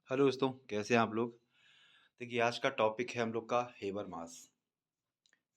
Hello दोस्तों, कैसे हैं आप लोग? देखिए, आज का टॉपिक है हम लोग का हेबरमास।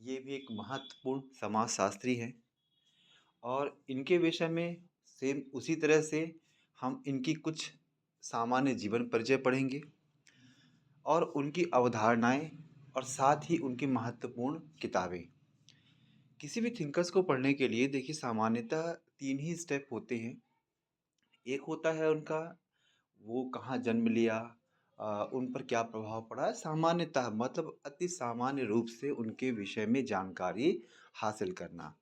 ये भी एक महत्वपूर्ण समाजशास्त्री हैं और इनके विषय में सेम उसी तरह से हम इनकी कुछ सामान्य जीवन परिचय पढ़ेंगे और उनकी अवधारणाएं और साथ ही उनकी महत्वपूर्ण किताबें। किसी भी थिंकर्स को पढ़ने के लिए देखिए सामान्यतः 3 ही स्टेप होते हैं। एक होता है उनका वो कहाँ जन्म लिया, उन पर क्या प्रभाव पड़ा है, सामान्यतः मतलब अति सामान्य रूप से उनके विषय में जानकारी हासिल करना।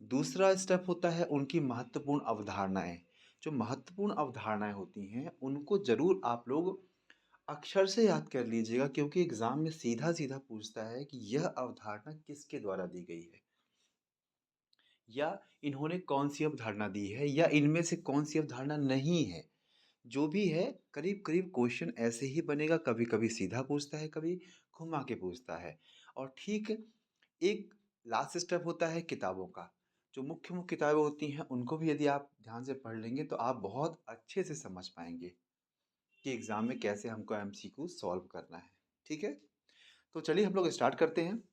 दूसरा स्टेप होता है उनकी महत्वपूर्ण अवधारणाएं। जो महत्वपूर्ण अवधारणाएं होती हैं उनको ज़रूर आप लोग अक्षर से याद कर लीजिएगा, क्योंकि एग्ज़ाम में सीधा सीधा पूछता है कि यह अवधारणा किसके द्वारा दी गई है, या इन्होंने कौन सी अवधारणा दी है, या इनमें से कौन सी अवधारणा नहीं है। जो भी है करीब करीब क्वेश्चन ऐसे ही बनेगा, कभी कभी सीधा पूछता है, कभी घुमा के पूछता है। और ठीक एक लास्ट स्टेप होता है किताबों का। जो मुख्य मुख्य किताबें होती हैं उनको भी यदि आप ध्यान से पढ़ लेंगे तो आप बहुत अच्छे से समझ पाएंगे कि एग्ज़ाम में कैसे हमको एमसीक्यू सॉल्व करना है। ठीक है, तो चलिए हम लोग स्टार्ट करते हैं।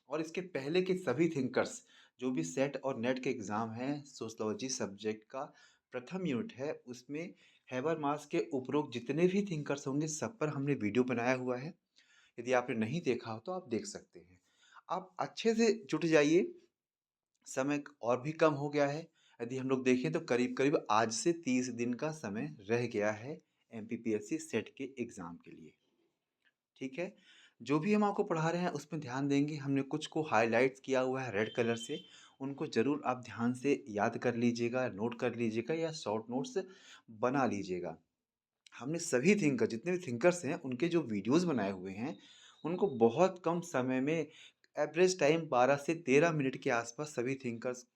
और इसके पहले के सभी थिंकर्स, जो भी सेट और नेट के एग्ज़ाम हैं, सोशलॉजी सब्जेक्ट का प्रथम यूनिट है उसमें हैबरमास के उपरोक्त जितने भी थिंकर्स होंगे सब पर हमने वीडियो बनाया हुआ है। यदि आपने नहीं देखा हो तो आप देख सकते हैं। आप अच्छे से जुट जाइए, समय और भी कम हो गया है। यदि हम लोग देखें तो करीब करीब आज से 30 दिन का समय रह गया है एमपीपीएससी सेट के एग्ज़ाम के लिए। ठीक है, जो भी हम आपको पढ़ा रहे हैं उसमें ध्यान देंगे। हमने कुछ को हाईलाइट्स किया हुआ है रेड कलर से, उनको ज़रूर आप ध्यान से याद कर लीजिएगा, नोट कर लीजिएगा या शॉर्ट नोट्स बना लीजिएगा। हमने सभी थिंकर जितने भी थिंकर्स हैं उनके जो वीडियोज़ बनाए हुए हैं उनको बहुत कम समय में, एवरेज टाइम 12 से 13 मिनट के आसपास, सभी थिंकर्स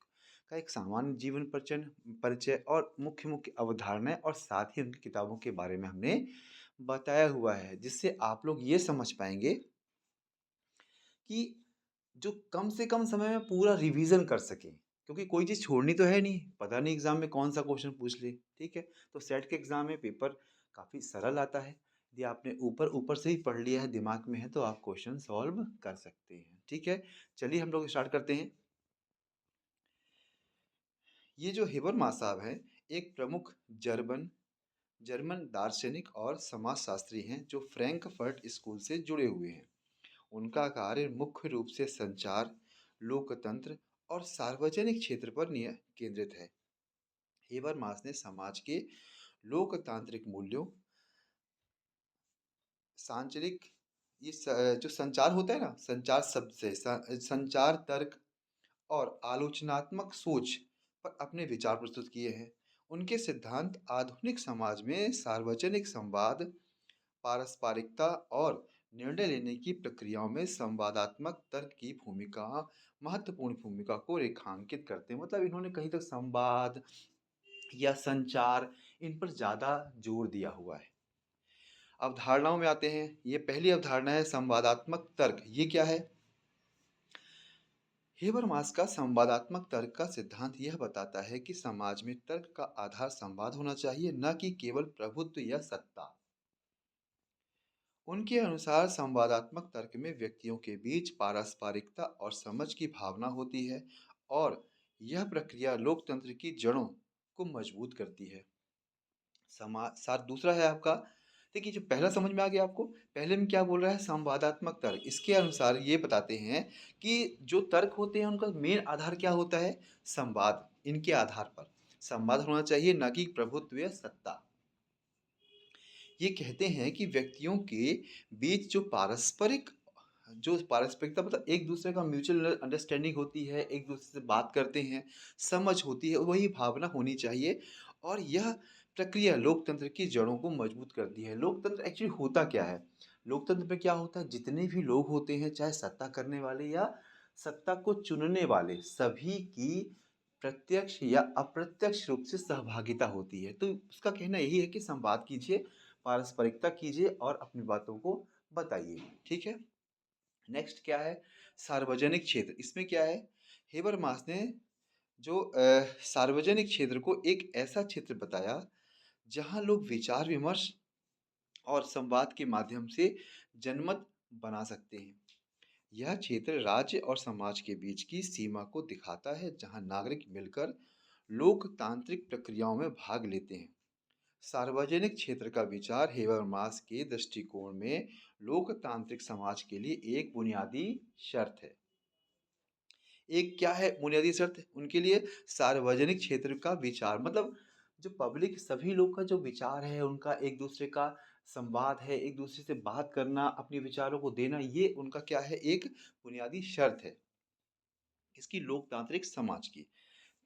का एक सामान्य जीवन परिचय परिचय और मुख्य मुख्य अवधारणाएं और साथ ही उनकी किताबों के बारे में हमने बताया हुआ है, जिससे आप लोग ये समझ पाएंगे कि जो कम से कम समय में पूरा रिवीजन कर सकें। क्योंकि कोई चीज़ छोड़नी तो है नहीं, पता नहीं एग्ज़ाम में कौन सा क्वेश्चन पूछ ले। ठीक है, तो सेट के एग्ज़ाम में पेपर काफ़ी सरल आता है। यदि आपने ऊपर ऊपर से ही पढ़ लिया है, दिमाग में है, तो आप क्वेश्चन सॉल्व कर सकते हैं। ठीक है, चलिए हम लोग स्टार्ट करते हैं। ये जो हेबरमास साहब हैं, एक प्रमुख जर्मन जर्मन दार्शनिक और समाजशास्त्री हैं जो फ्रैंकफर्ट स्कूल से जुड़े हुए हैं। उनका कार्य मुख्य रूप से संचार, लोकतंत्र और सार्वजनिक क्षेत्र पर केंद्रित है। हेबरमास ने समाज के लोकतांत्रिक मूल्यों, सांचरिक, जो संचार होता है ना, संचार शब्द से संचार तर्क और आलोचनात्मक सोच पर अपने विचार प्रस्तुत किए हैं। उनके सिद्धांत आधुनिक समाज में सार्वजनिक संवाद, पारस्परिकता और निर्णय लेने की प्रक्रियाओं में संवादात्मक तर्क की भूमिका, महत्वपूर्ण भूमिका को रेखांकित करते हैं। मतलब इन्होंने कहीं तक संवाद या संचार, इन पर ज़्यादा जोर दिया हुआ है। अवधारणाओं में आते हैं। ये पहली अवधारणा है संवादात्मक तर्क। ये क्या है? हेबरमास का संवादात्मक तर्क का सिद्धांत यह बताता है कि समाज में तर्क का आधार संवाद होना चाहिए, न कि केवल प्रभुत्व या सत्ता। उनके अनुसार संवादात्मक तर्क में व्यक्तियों के बीच पारस्परिकता और समझ की भावना होती है और यह प्रक्रिया लोकतंत्र की जड़ों को मजबूत करती है। समाज साथ दूसरा है आपका। देखिए, जो पहला समझ में आ गया आपको। पहले में क्या बोल रहा है? संवादात्मक तर्क। इसके अनुसार ये बताते हैं कि जो तर्क होते हैं उनका मेन आधार क्या होता है? संवाद। इनके आधार पर संवाद होना चाहिए, न कि प्रभुत्व या सत्ता। ये कहते हैं कि व्यक्तियों के बीच जो पारस्परिकता मतलब एक दूसरे का म्यूचुअल अंडरस्टैंडिंग होती है, एक दूसरे से बात करते हैं, समझ होती है, वही भावना होनी चाहिए। और यह प्रक्रिया लोकतंत्र की जड़ों को मजबूत करती है। लोकतंत्र एक्चुअली होता क्या है? लोकतंत्र में क्या होता है? जितने भी लोग होते हैं, चाहे सत्ता करने वाले या सत्ता को चुनने वाले, सभी की प्रत्यक्ष या अप्रत्यक्ष रूप से सहभागिता होती है। तो उसका कहना यही है कि संवाद कीजिए, पारस्परिकता कीजिए और अपनी बातों को बताइए। ठीक है, नेक्स्ट क्या है? सार्वजनिक क्षेत्र। इसमें क्या है? हेबरमास ने जो सार्वजनिक क्षेत्र को एक ऐसा क्षेत्र बताया जहां लोग विचार विमर्श और संवाद के माध्यम से जनमत बना सकते हैं। यह क्षेत्र राज्य और समाज के बीच की सीमा को दिखाता है, जहां नागरिक मिलकर लोकतांत्रिक प्रक्रियाओं में भाग लेते हैं। सार्वजनिक क्षेत्र का विचार हेबरमास के दृष्टिकोण में लोकतांत्रिक समाज के लिए एक बुनियादी शर्त है। एक क्या है बुनियादी शर्त उनके लिए? सार्वजनिक क्षेत्र का विचार, मतलब जो पब्लिक सभी लोग का जो विचार है, उनका एक दूसरे का संवाद है, एक दूसरे से बात करना, अपने विचारों को देना, ये उनका क्या है? एक बुनियादी शर्त है इसकी लोकतांत्रिक समाज की।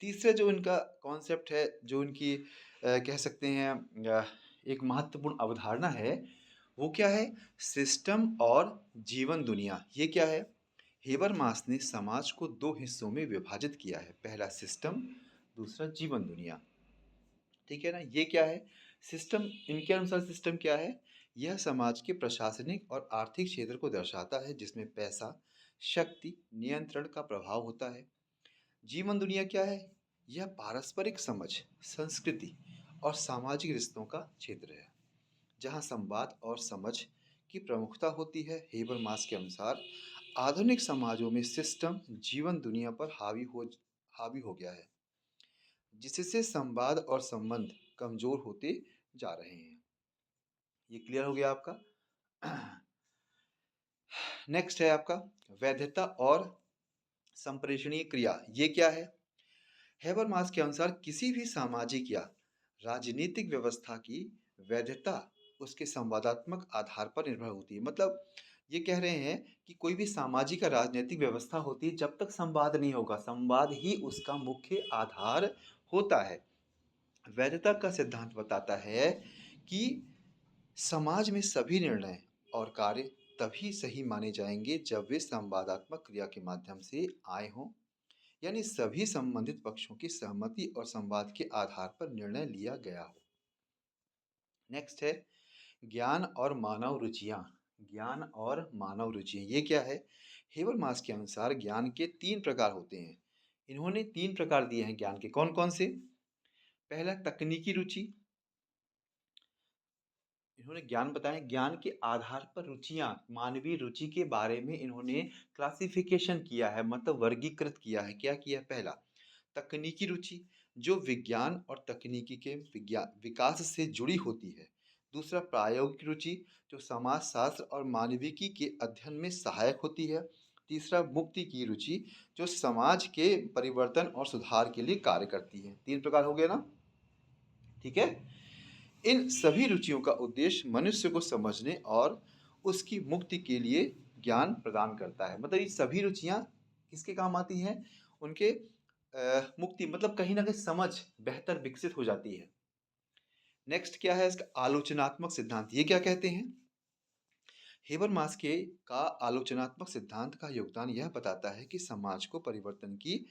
तीसरा जो इनका कॉन्सेप्ट है, जो इनकी कह सकते हैं एक महत्वपूर्ण अवधारणा है, वो क्या है? सिस्टम और जीवन दुनिया। ये क्या है? हेबरमास ने समाज को दो हिस्सों में विभाजित किया है, पहला सिस्टम, दूसरा जीवन दुनिया। ठीक है ना? ये क्या है सिस्टम? इनके अनुसार सिस्टम क्या है? यह समाज के प्रशासनिक और आर्थिक क्षेत्र को दर्शाता है, जिसमें पैसा, शक्ति, नियंत्रण का प्रभाव होता है। जीवन दुनिया क्या है? यह पारस्परिक समझ, संस्कृति और सामाजिक रिश्तों का क्षेत्र है, जहाँ संवाद और समझ की प्रमुखता होती है। हेबरमास के अनुसार आधुनिक समाजों में सिस्टम जीवन दुनिया पर हावी हो गया है, जिससे संवाद और संबंध कमजोर होते जा रहे हैं। ये क्लियर हो गया आपका? नेक्स्ट है आपका वैधता और संप्रेषणीय क्रिया। ये क्या है? हेबरमास के अनुसार किसी भी सामाजिक या राजनीतिक व्यवस्था की वैधता उसके संवादात्मक आधार पर निर्भर होती है। मतलब ये कह रहे हैं कि कोई भी सामाजिक या राजनीतिक व्यवस्था होती है, जब तक संवाद नहीं होगा, संवाद ही उसका मुख्य आधार होता है। वैधता का सिद्धांत बताता है कि समाज में सभी निर्णय और कार्य तभी सही माने जाएंगे जब वे संवादात्मक क्रिया के माध्यम से आए हों, यानी सभी संबंधित पक्षों की सहमति और संवाद के आधार पर निर्णय लिया गया हो। नेक्स्ट है ज्ञान और मानव रुचियां। ज्ञान और मानव रुचियां ये क्या है? हेबरमास के अनुसार ज्ञान के तीन प्रकार होते हैं। इन्होंने तीन प्रकार दिए हैं ज्ञान के। कौन कौन से? पहला तकनीकी रुचि। इन्होंने ज्ञान बताया, ज्ञान के आधार पर रुचियां, मानवीय रुचि के बारे में इन्होंने क्लासिफिकेशन किया है, मतलब वर्गीकृत किया है। क्या किया है? पहला तकनीकी रुचि, जो विज्ञान और तकनीकी के विकास से जुड़ी होती है। दूसरा प्रायोगिक रुचि, जो समाज शास्त्र और मानविकी के अध्ययन में सहायक होती है। तीसरा मुक्ति की रुचि, जो समाज के परिवर्तन और सुधार के लिए कार्य करती है। तीन प्रकार हो गया ना? ठीक है। इन सभी रुचियों का उद्देश्य मनुष्य को समझने और उसकी मुक्ति के लिए ज्ञान प्रदान करता है। मतलब ये सभी रुचियां किसके काम आती हैं? उनके मुक्ति, मतलब कहीं ना कहीं समझ बेहतर विकसित हो जाती है। नेक्स्ट क्या है इसका? आलोचनात्मक सिद्धांत। ये क्या कहते हैं? हेबरमास के का आलोचनात्मक सिद्धांत का योगदान यह बताता है कि समाज को परिवर्तन की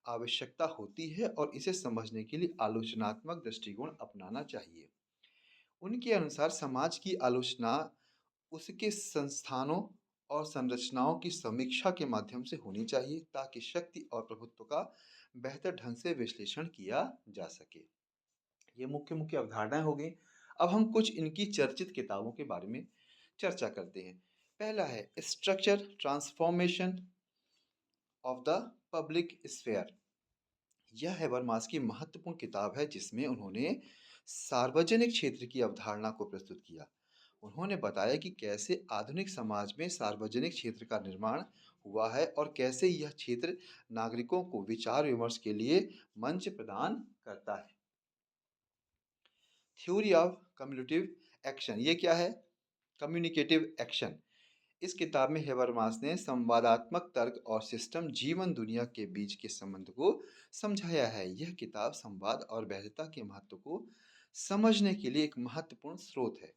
आवश्यकता होती है और इसे समझने के लिए आलोचनात्मक दृष्टिकोण अपनाना चाहिए। उनके अनुसार समाज की आलोचना उसके संस्थानों और संरचनाओं की समीक्षा के माध्यम से होनी चाहिए, ताकि शक्ति और प्रभुत्व का बेहतर ढंग से विश्लेषण किया जा सके। ये मुख्य मुख्य अवधारणाएं हो गई। अब हम कुछ इनकी चर्चित किताबों के बारे में चर्चा करते हैं। पहला है structure transformation of the public sphere. यह हेबरमास की महत्वपूर्ण किताब है, जिसमें उन्होंने सार्वजनिक क्षेत्र की अवधारणा को प्रस्तुत किया। उन्होंने बताया कि कैसे आधुनिक समाज में सार्वजनिक क्षेत्र का निर्माण हुआ है और कैसे यह क्षेत्र नागरिकों को विचार विमर्श के लिए मंच प्रदान करता है। Theory of communicative action. ये क्या है? Communicative action. इस किताब में हेबरमास ने संवादात्मक तर्क और सिस्टम जीवन दुनिया के बीच के संबंध को समझाया है। यह किताब संवाद और वैधता के महत्व को समझने के लिए एक महत्वपूर्ण स्रोत है।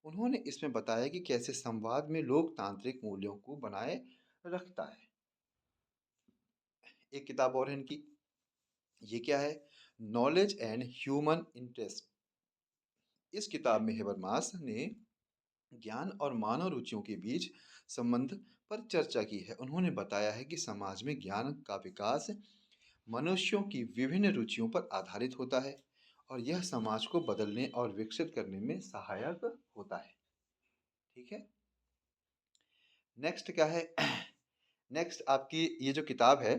उन्होंने इसमें बताया कि कैसे संवाद में लोकतांत्रिक मूल्यों को बनाए रखता है। एक किताब और है इनकी। ये क्या है? Knowledge and human interest. इस किताब में हेबरमास ने ज्ञान और मानव रुचियों के बीच संबंध पर चर्चा की है। उन्होंने बताया है कि समाज में ज्ञान का विकास मनुष्यों की विभिन्न रुचियों पर आधारित होता है और यह समाज को बदलने और विकसित करने में सहायक होता है। ठीक है। नेक्स्ट क्या है? नेक्स्ट आपकी ये जो किताब है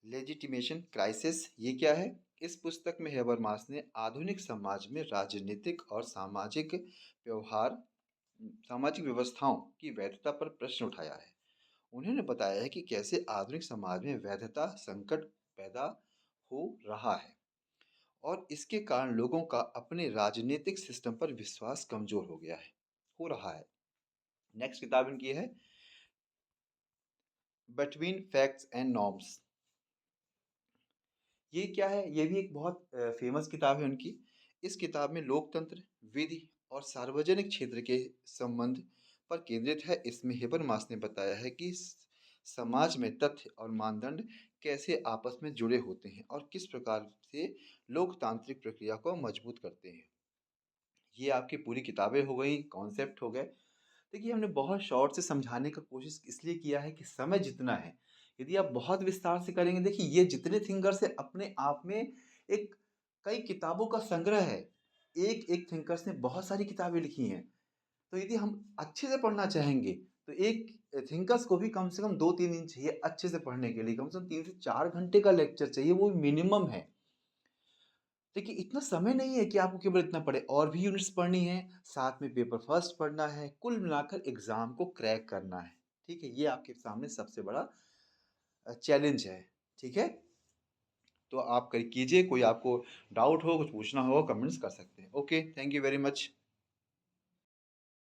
लेजिटिमेशन क्राइसिस, ये क्या है? इस पुस्तक में हेबरमास ने आधुनिक समाज में राजनीतिक और व्यवहार सामाजिक व्यवस्थाओं की वैधता पर प्रश्न उठाया है। उन्होंने बताया है कि कैसे आधुनिक समाज में वैधता संकट पैदा हो रहा है और इसके कारण लोगों का अपने राजनीतिक सिस्टम पर विश्वास कमजोर हो रहा है। नेक्स्ट किताब इनकी है बिटवीन फैक्ट्स एंड नॉर्म्स। ये क्या है? ये भी एक बहुत फेमस किताब है उनकी। इस किताब में लोकतंत्र, विधि और सार्वजनिक क्षेत्र के संबंध पर केंद्रित है। इसमें हेबरमास ने बताया है कि समाज में तथ्य और मानदंड कैसे आपस में जुड़े होते हैं और किस प्रकार से लोकतांत्रिक प्रक्रिया को मजबूत करते हैं। ये आपकी पूरी किताबें हो गई, कॉन्सेप्ट हो गए। देखिए, हमने बहुत शॉर्ट से समझाने का कोशिश इसलिए किया है कि समय जितना है, यदि आप बहुत विस्तार से करेंगे, देखिए ये जितने थिंकर्स हैं अपने आप में एक कई किताबों का संग्रह है। एक थिंकर्स ने बहुत सारी किताबें लिखी हैं। तो यदि हम अच्छे से पढ़ना चाहेंगे तो एक थिंकर्स को भी कम से कम 2-3 दिन चाहिए अच्छे से पढ़ने के लिए। कम से कम 3 से 4 घंटे का लेक्चर चाहिए, वो मिनिमम है। देखिए, इतना समय नहीं है कि आपको केवल इतना पढ़े, और भी यूनिट्स पढ़नी है, साथ में पेपर फर्स्ट पढ़ना है, कुल मिलाकर एग्ज़ाम को क्रैक करना है। ठीक है? ये आपके सामने सबसे बड़ा चैलेंज है। ठीक है? तो आप कीजिए, कोई आपको डाउट हो, कुछ पूछना हो, कमेंट्स कर सकते हैं। Okay, thank you very much.